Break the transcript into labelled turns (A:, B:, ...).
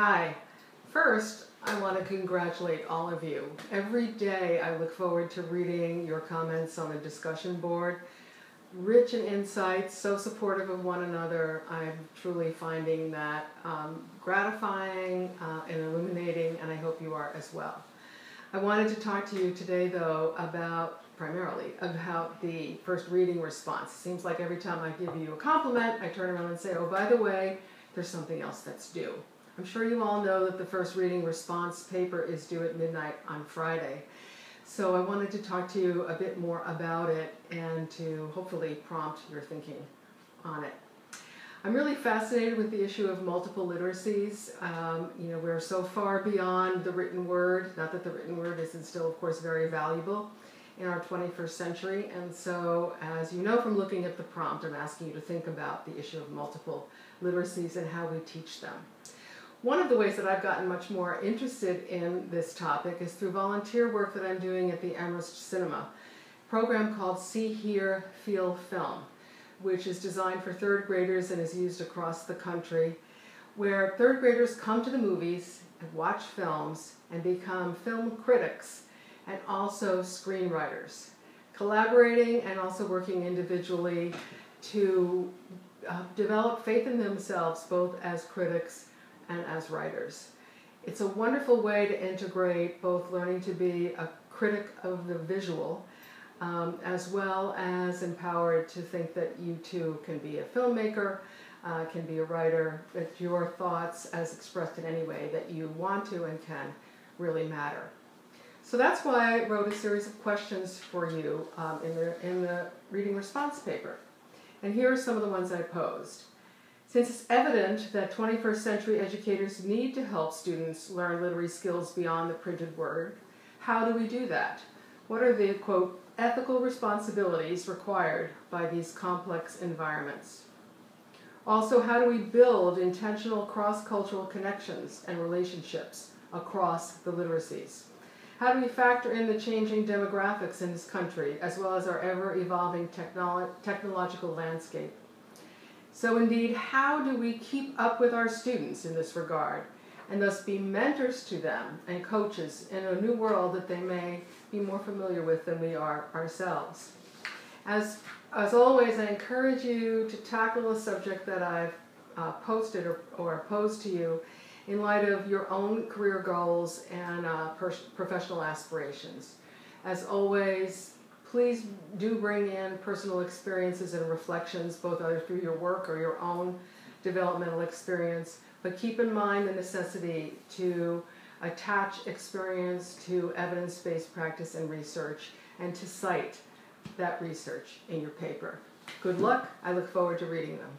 A: Hi. First, I want to congratulate all of you. Every day I look forward to reading your comments on the discussion board. Rich in insights, so supportive of one another. I'm truly finding that gratifying and illuminating, and I hope you are as well. I wanted to talk to you today, though, primarily about the first reading response. It seems like every time I give you a compliment, I turn around and say, oh, by the way, there's something else that's due. I'm sure you all know that the first reading response paper is due at midnight on Friday. So I wanted to talk to you a bit more about it and to hopefully prompt your thinking on it. I'm really fascinated with the issue of multiple literacies. We're so far beyond the written word, not that the written word isn't still, of course, very valuable in our 21st century. And so, as you know from looking at the prompt, I'm asking you to think about the issue of multiple literacies and how we teach them. One of the ways that I've gotten much more interested in this topic is through volunteer work that I'm doing at the Amherst Cinema, a program called See, Hear, Feel, Film, which is designed for third graders and is used across the country, where third graders come to the movies and watch films and become film critics and also screenwriters, collaborating and also working individually to develop faith in themselves both as critics and as writers. It's a wonderful way to integrate both learning to be a critic of the visual as well as empowered to think that you too can be a filmmaker, can be a writer, that your thoughts as expressed in any way that you want to and can really matter. So that's why I wrote a series of questions for you in the reading response paper. And here are some of the ones I posed. Since it's evident that 21st century educators need to help students learn literary skills beyond the printed word, how do we do that? What are the, quote, ethical responsibilities required by these complex environments? Also, how do we build intentional cross-cultural connections and relationships across the literacies? How do we factor in the changing demographics in this country, as well as our ever-evolving technological landscape? So indeed, how do we keep up with our students in this regard, and thus be mentors to them and coaches in a new world that they may be more familiar with than we are ourselves? As always, I encourage you to tackle a subject that I've posted or posed to you in light of your own career goals and professional aspirations. As always, please do bring in personal experiences and reflections, both either through your work or your own developmental experience, but keep in mind the necessity to attach experience to evidence-based practice and research, and to cite that research in your paper. Good luck. I look forward to reading them.